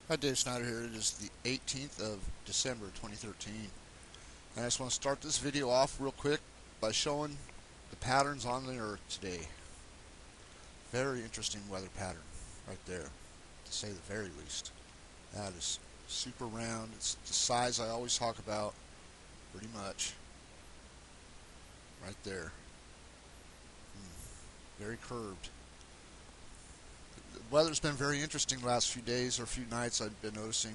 Hi, Dave Snyder here. It is the 18th of December 2013. And I just want to start this video off real quick by showing the patterns on the Earth today. Very interesting weather pattern right there, to say the very least. That is super round. It's the size I always talk about, pretty much. Right there. Very curved. The weather's been very interesting the last few days or few nights. I've been noticing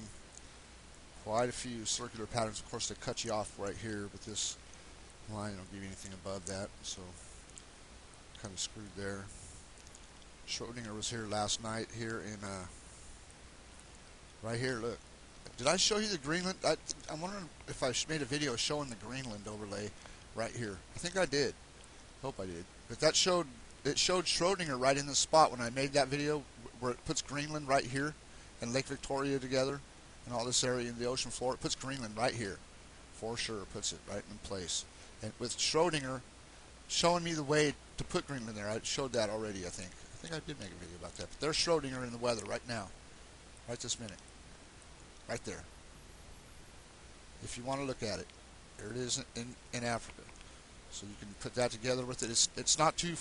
quite a few circular patterns. Of course, they cut you off right here, but this line don't give you anything above that, so kind of screwed there. Schrodinger was here last night here in right here. Look, did I show you the Greenland? I'm wondering if I made a video showing the Greenland overlay right here. I think I did. Hope I did. But that showed Schrodinger right in the spot when I made that video where it puts Greenland right here and Lake Victoria together and all this area in the ocean floor. It puts Greenland right here for sure. It puts it right in place. And with Schrodinger showing me the way to put Greenland there. I showed that already, I think. I think I did make a video about that. But there's Schrodinger in the weather right now. Right this minute. Right there. If you want to look at it. There it is in Africa. So you can put that together with it. It's not too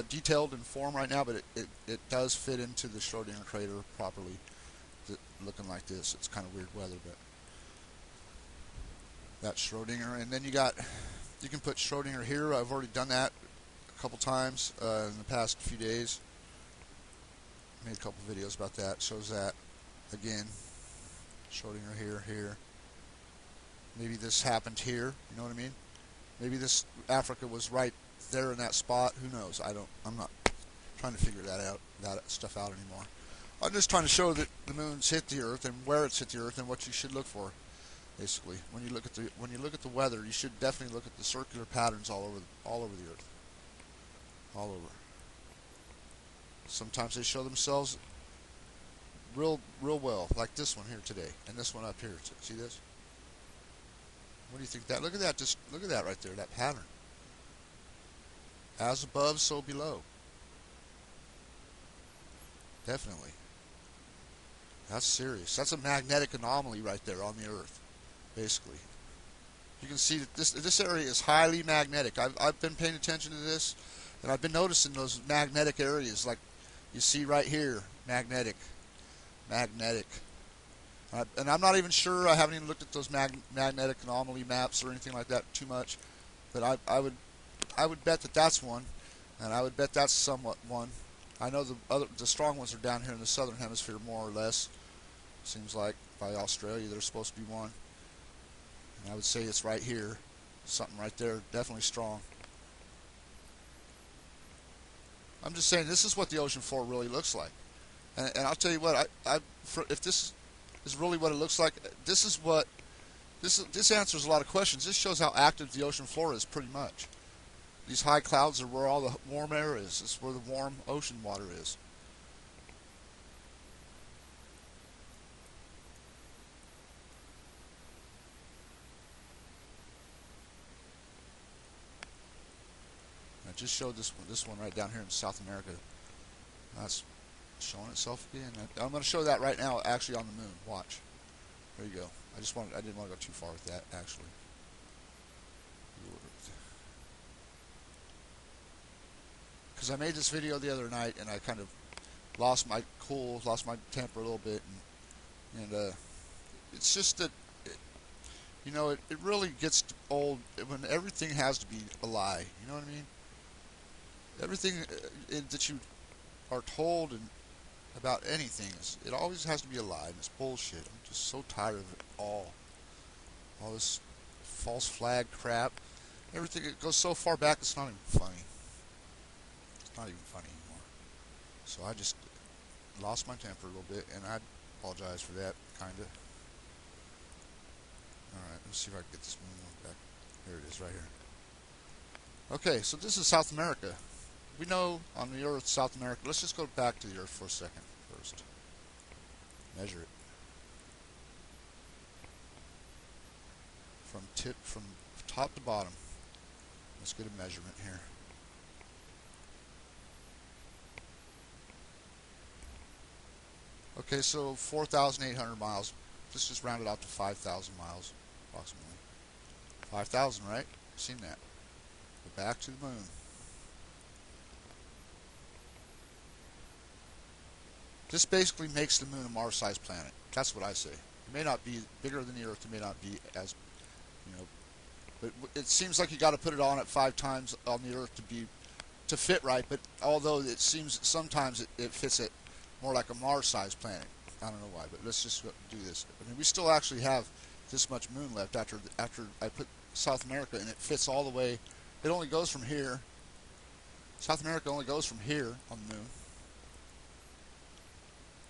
detailed in form right now, but it does fit into the Schrodinger crater properly. Looking like this. It's kind of weird weather, but that's Schrodinger. And then you can put Schrodinger here. I've already done that a couple times in the past few days. Made a couple videos about that. Shows that again. Schrodinger here. Maybe this happened here. You know what I mean? Maybe this Africa was right there in that spot. Who knows? I'm not trying to figure that stuff out anymore. I'm just trying to show that the moon's hit the Earth and where it's hit the Earth and what you should look for. Basically, when you look at the weather, you should definitely look at the circular patterns all over the Earth. All over. Sometimes they show themselves real well, like this one here today, and this one up here. See this? What do you think of that? Look at that. Just look at that right there. That pattern. As above, so below. Definitely. That's serious. That's a magnetic anomaly right there on the Earth, basically. You can see that this area is highly magnetic. I've been paying attention to this, and I've been noticing those magnetic areas, like you see right here, magnetic. And I'm not even sure. I haven't even looked at those magnetic anomaly maps or anything like that too much, but I would bet that that's one, and I would bet that's somewhat one. I know the strong ones are down here in the southern hemisphere more or less. Seems like by Australia they're supposed to be one, and I would say it's right here, something right there, definitely strong. I'm just saying this is what the ocean floor really looks like, and I'll tell you what, if this is really what it looks like, this answers a lot of questions. This shows how active the ocean floor is, pretty much. These high clouds are where all the warm air is. It's where the warm ocean water is. I just showed this one right down here in South America. That's showing itself again. I'm going to show that right now, actually on the moon. Watch. There you go. I didn't want to go too far with that, actually. Because I made this video the other night and I kind of lost my cool, lost my temper a little bit, and it's just that it really gets old when everything has to be a lie. You know what I mean? Everything that you are told and about anything it always has to be a lie, and it's bullshit. I'm just so tired of it all this false flag crap. Everything, it goes so far back it's not even funny. It's not even funny anymore. So I just lost my temper a little bit, and I apologize for that, kinda. Alright, let's see if I can get this moon back. There it is, right here. Okay, so this is South America. We know on the Earth, South America. Let's just go back to the Earth for a second first. Measure it. From top to bottom. Let's get a measurement here. Okay, so 4,800 miles. Let's just round it out to 5,000 miles, approximately. 5,000, right? Seen that. We're back to the moon. This basically makes the moon a Mars-sized planet. That's what I say. It may not be bigger than the Earth. It may not be as, you know, but it seems like you got to put it on at 5 times on the Earth to fit right. But although it seems sometimes it fits it more like a Mars-sized planet. I don't know why, but let's just do this. I mean, we still actually have this much moon left after I put South America, and it fits all the way. It only goes from here. South America only goes from here on the moon,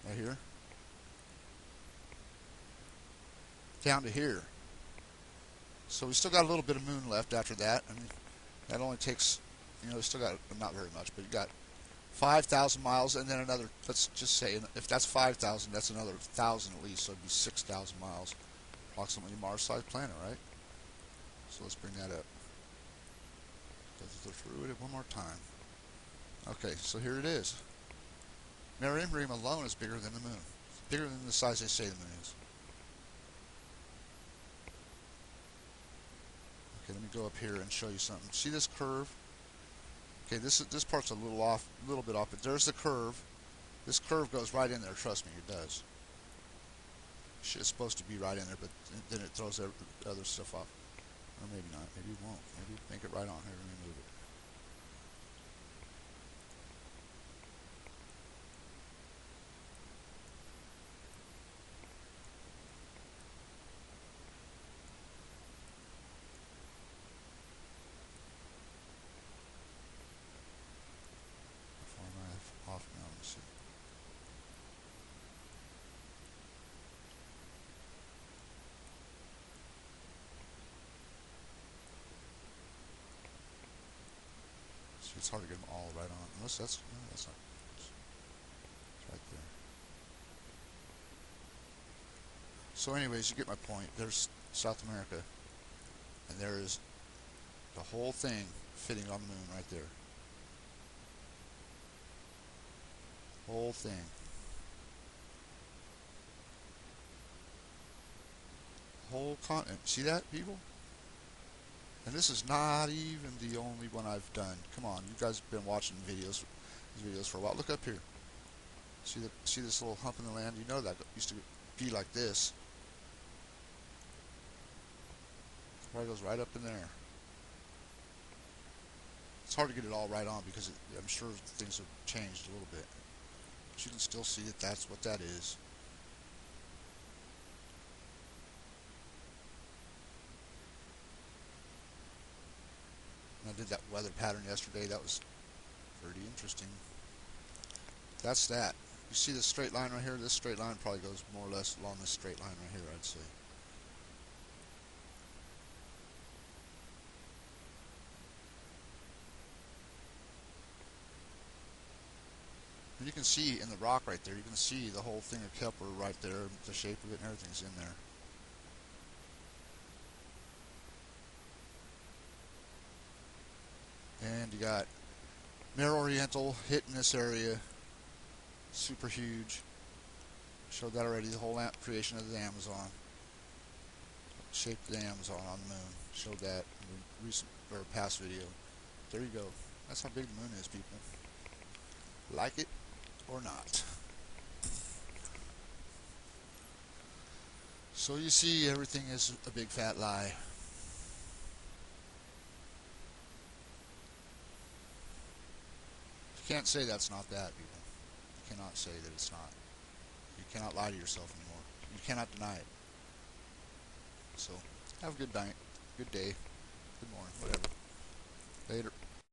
right here, down to here. So we still got a little bit of moon left after that. I mean, that only takes, we still got not very much, but you got 5,000 miles, and then another. Let's just say if that's 5,000, that's another 1,000 at least. So it'd be 6,000 miles, approximately Mars-sized planet, right? So let's bring that up. Go through it one more time. Okay, so here it is. Mare Imbrium alone is bigger than the moon. It's bigger than the size they say the moon is. Okay, let me go up here and show you something. See this curve? Okay, this part's a little bit off, but there's the curve. This curve goes right in there. Trust me, it does. It's supposed to be right in there, but then it throws other stuff off. Or maybe not. Maybe it won't. Maybe make it right on here. Let me move it. How far am I off now? Let me see. See, it's hard to get them all right on. Unless that's not. It's right there. So anyways, you get my point. There's South America, and there is the whole thing fitting on the moon right there. Whole thing. Whole continent. See that, people? And this is not even the only one I've done. Come on, you guys have been watching these videos for a while. Look up here. See this little hump in the land? You know that used to be like this. It goes right up in there. It's hard to get it all right on because I'm sure things have changed a little bit. But you can still see that that's what that is. And I did that weather pattern yesterday. That was pretty interesting. That's that. You see this straight line right here? This straight line probably goes more or less along this straight line right here, I'd say. And you can see in the rock right there, you can see the whole thing of Kepler right there, the shape of it and everything's in there. And you got Mare Oriental hitting this area, super huge. Showed that already, the whole creation of the Amazon. Shaped the Amazon on the moon. Showed that in the recent or past video. There you go. That's how big the moon is, people. Like it or not. So you see, everything is a big fat lie. You can't say that's not that, people. You cannot say that it's not. You cannot lie to yourself anymore. You cannot deny it. So, have a good night, good day, good morning, whatever. Later.